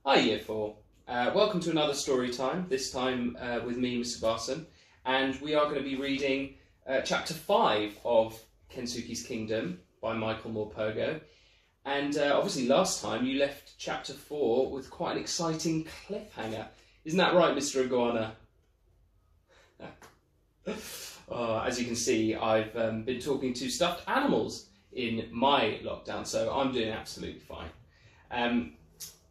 Hi Year 4. Welcome to another story time, this time with me, Mr. Barson, and we are going to be reading chapter 5 of Kensuke's Kingdom by Michael Morpurgo. And obviously last time you left chapter 4 with quite an exciting cliffhanger. Isn't that right, Mr. Iguana? As you can see, I've been talking to stuffed animals in my lockdown, so I'm doing absolutely fine.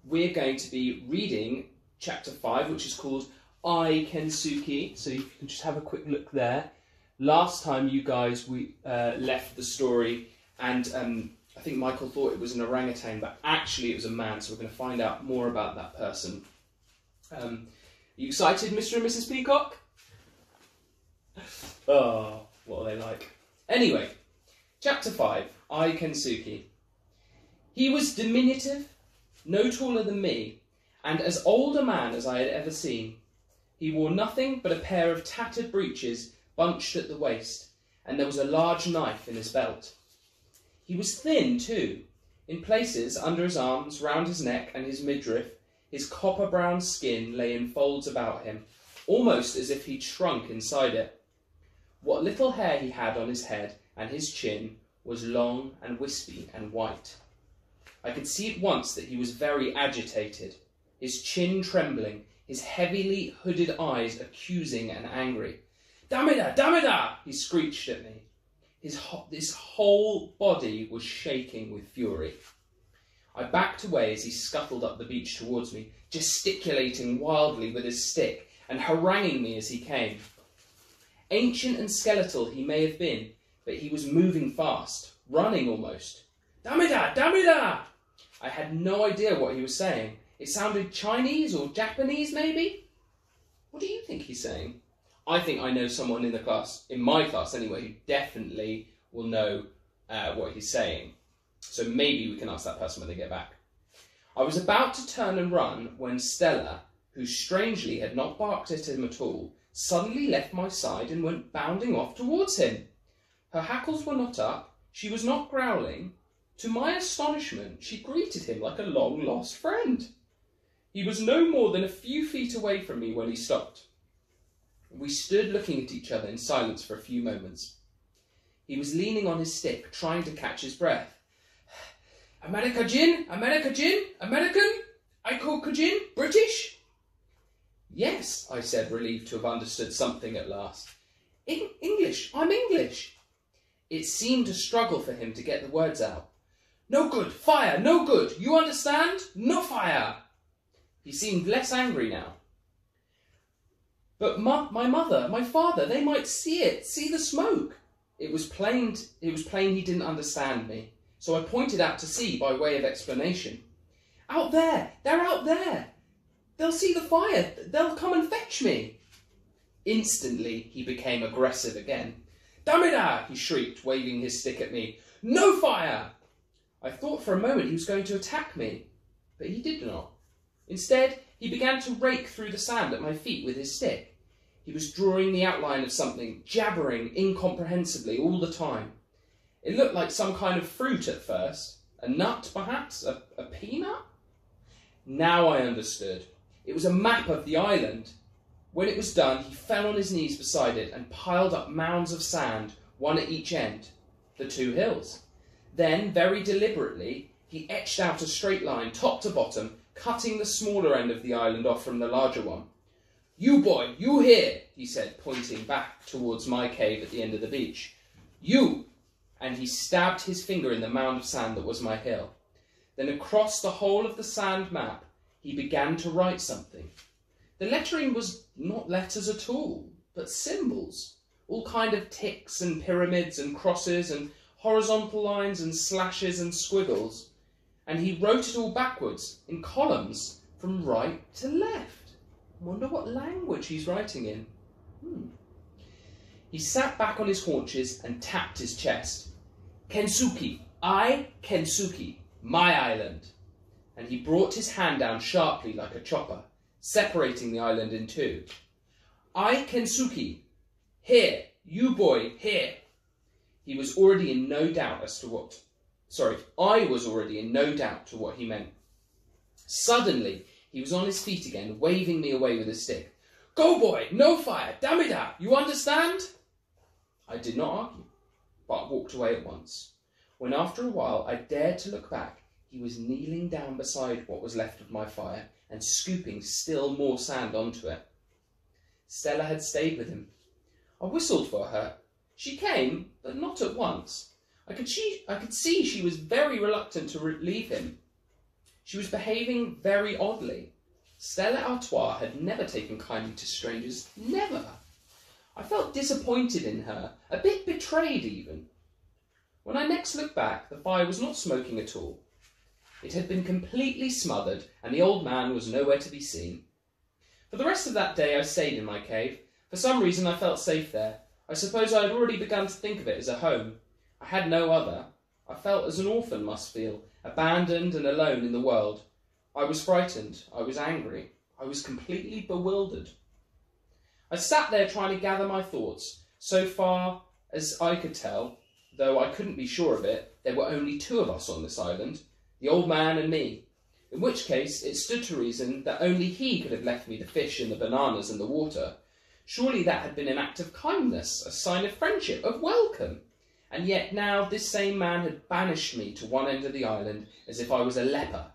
We're going to be reading chapter 5, which is called I, Kensuke. So you can just have a quick look there. Last time you guys left the story, and I think Michael thought it was an orangutan, but actually it was a man, so we're going to find out more about that person. Are you excited, Mr. and Mrs. Peacock? Oh, what are they like? Anyway, chapter 5, I, Kensuke. He was diminutive, no taller than me, and as old a man as I had ever seen. He wore nothing but a pair of tattered breeches bunched at the waist, and there was a large knife in his belt. He was thin, too. In places, under his arms, round his neck and his midriff, his copper-brown skin lay in folds about him, almost as if he'd shrunk inside it. What little hair he had on his head and his chin was long and wispy and white. I could see at once that he was very agitated, his chin trembling, his heavily hooded eyes accusing and angry. "Damida! Damida!" he screeched at me. His whole body was shaking with fury. I backed away as he scuttled up the beach towards me, gesticulating wildly with his stick and haranguing me as he came. Ancient and skeletal he may have been, but he was moving fast, running almost. "Damida! Damida!" I had no idea what he was saying. It sounded Chinese or Japanese, maybe? What do you think he's saying? I think I know someone in the class, in my class anyway, who definitely will know what he's saying. So maybe we can ask that person when they get back. I was about to turn and run when Stella, who strangely had not barked at him at all, suddenly left my side and went bounding off towards him. Her hackles were not up, she was not growling. To my astonishment, she greeted him like a long-lost friend. He was no more than a few feet away from me when he stopped. We stood looking at each other in silence for a few moments. He was leaning on his stick, trying to catch his breath. "America Jin? America Jin? American? Aiko Kujin? British?" "Yes," I said, relieved to have understood something at last. English, I'm English." It seemed a struggle for him to get the words out. "No good, fire, no good, you understand? No fire." He seemed less angry now. "But my mother, my father, they might see it, see the smoke." It was plain he didn't understand me, so I pointed out to sea by way of explanation. "Out there, they're out there. They'll see the fire, they'll come and fetch me." Instantly he became aggressive again. "Damida!" he shrieked, waving his stick at me. "No fire!" I thought for a moment he was going to attack me, but he did not. Instead, he began to rake through the sand at my feet with his stick. He was drawing the outline of something, jabbering incomprehensibly all the time. It looked like some kind of fruit at first. A nut, perhaps? A peanut? Now I understood. It was a map of the island. When it was done, he fell on his knees beside it and piled up mounds of sand, one at each end, the two hills. Then, very deliberately, he etched out a straight line, top to bottom, cutting the smaller end of the island off from the larger one. "You boy, you here," he said, pointing back towards my cave at the end of the beach. "You!" And he stabbed his finger in the mound of sand that was my hill. Then across the whole of the sand map, he began to write something. The lettering was not letters at all, but symbols, all kind of ticks and pyramids and crosses and horizontal lines and slashes and squiggles, and he wrote it all backwards, in columns, from right to left. I wonder what language he's writing in. He sat back on his haunches and tapped his chest. "Kensuke, I, Kensuke, my island." And he brought his hand down sharply like a chopper, separating the island in two. "I, Kensuke, here, you boy, here." He was already in no doubt as to what I was already in no doubt to what he meant. Suddenly, He was on his feet again, waving me away with his stick. "Go, boy! No fire! Damn it out! You understand?" I did not argue, but walked away at once. When after a while I dared to look back, he was kneeling down beside what was left of my fire and scooping still more sand onto it. Stella had stayed with him. I whistled for her. She came, but not at once. I could see she was very reluctant to leave him. She was behaving very oddly. Stella Artois had never taken kindly to strangers, never. I felt disappointed in her, a bit betrayed even. When I next looked back, the fire was not smoking at all. It had been completely smothered, and the old man was nowhere to be seen. For the rest of that day I stayed in my cave. For some reason I felt safe there. I suppose I had already begun to think of it as a home. I had no other. I felt as an orphan must feel, abandoned and alone in the world. I was frightened. I was angry. I was completely bewildered. I sat there trying to gather my thoughts. So far as I could tell, though I couldn't be sure of it, there were only 2 of us on this island, the old man and me, in which case it stood to reason that only he could have left me the fish and the bananas and the water. Surely that had been an act of kindness, a sign of friendship, of welcome. And yet now this same man had banished me to one end of the island as if I was a leper,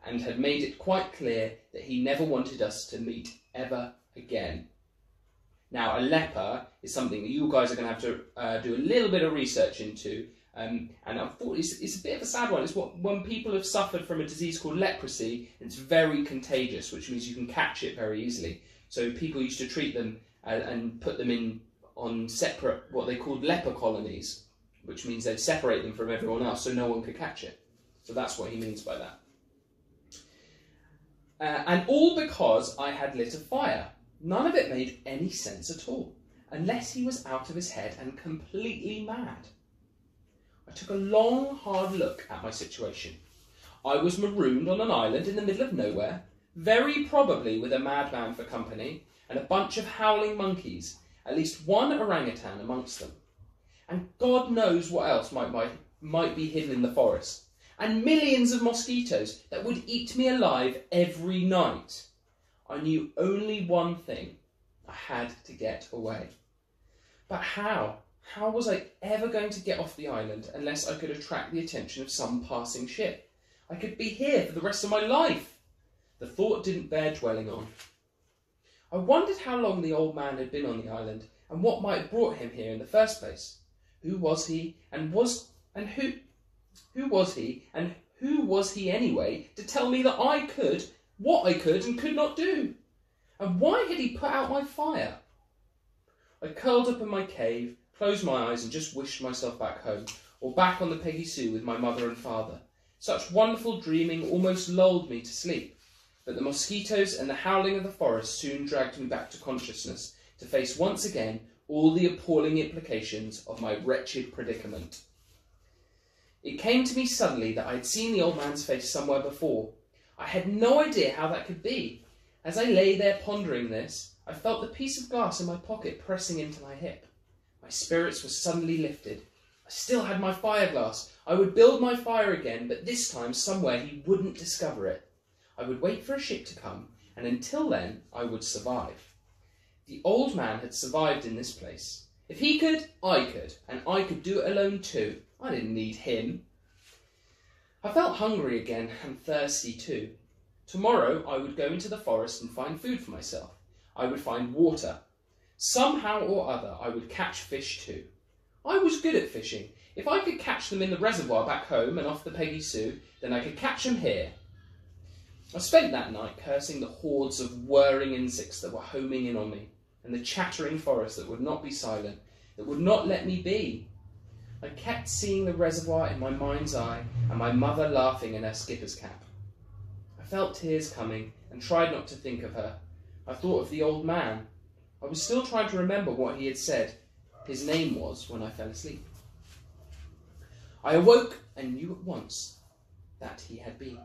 and had made it quite clear that he never wanted us to meet ever again. Now, a leper is something that you guys are going to have to do a little bit of research into, and unfortunately it's a bit of a sad one. It's when people have suffered from a disease called leprosy, it's very contagious, which means you can catch it very easily. So people used to treat them and put them on separate, what they called leper colonies, which means they'd separate them from everyone else so no one could catch it. So that's what he means by that. And all because I had lit a fire. None of it made any sense at all, unless he was out of his head and completely mad. I took a long, hard look at my situation. I was marooned on an island in the middle of nowhere, very probably with a madman for company, and a bunch of howling monkeys, at least one orangutan amongst them. And God knows what else might be hidden in the forest, and millions of mosquitoes that would eat me alive every night. I knew only one thing. I had to get away. But how? How was I ever going to get off the island unless I could attract the attention of some passing ship? I could be here for the rest of my life. The thought didn't bear dwelling on. I wondered how long the old man had been on the island and what might have brought him here in the first place. Who was he and who was he anyway to tell me that I could what I could and could not do? And why had he put out my fire? I curled up in my cave, closed my eyes and just wished myself back home, or back on the Peggy Sue with my mother and father. Such wonderful dreaming almost lulled me to sleep, but the mosquitoes and the howling of the forest soon dragged me back to consciousness, to face once again all the appalling implications of my wretched predicament. It came to me suddenly that I had seen the old man's face somewhere before. I had no idea how that could be. As I lay there pondering this, I felt the piece of glass in my pocket pressing into my hip. My spirits were suddenly lifted. I still had my fire glass. I would build my fire again, but this time somewhere he wouldn't discover it. I would wait for a ship to come, and until then I would survive. The old man had survived in this place. If he could, I could, and I could do it alone too. I didn't need him. I felt hungry again and thirsty too. Tomorrow I would go into the forest and find food for myself. I would find water. Somehow or other I would catch fish too. I was good at fishing. If I could catch them in the reservoir back home and off the Peggy Sue, then I could catch them here. I spent that night cursing the hordes of whirring insects that were homing in on me, and the chattering forest that would not be silent, that would not let me be. I kept seeing the reservoir in my mind's eye and my mother laughing in her skipper's cap. I felt tears coming and tried not to think of her. I thought of the old man. I was still trying to remember what he had said his name was when I fell asleep. I awoke and knew at once that he had been.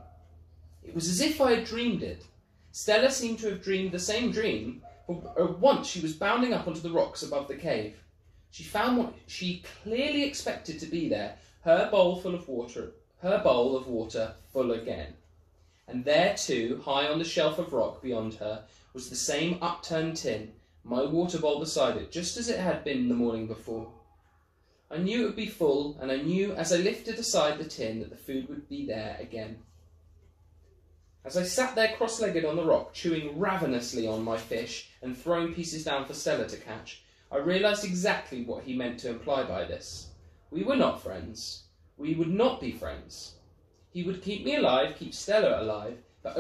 It was as if I had dreamed it. Stella seemed to have dreamed the same dream, for once she was bounding up onto the rocks above the cave. She found what she clearly expected to be there, her bowl of water full again. and there too, high on the shelf of rock beyond her, was the same upturned tin, my water bowl beside it, just as it had been the morning before. I knew it would be full, and I knew as I lifted aside the tin that the food would be there again. As I sat there cross-legged on the rock, chewing ravenously on my fish and throwing pieces down for Stella to catch, I realised exactly what he meant to imply by this. We were not friends. We would not be friends. He would keep me alive, keep Stella alive, but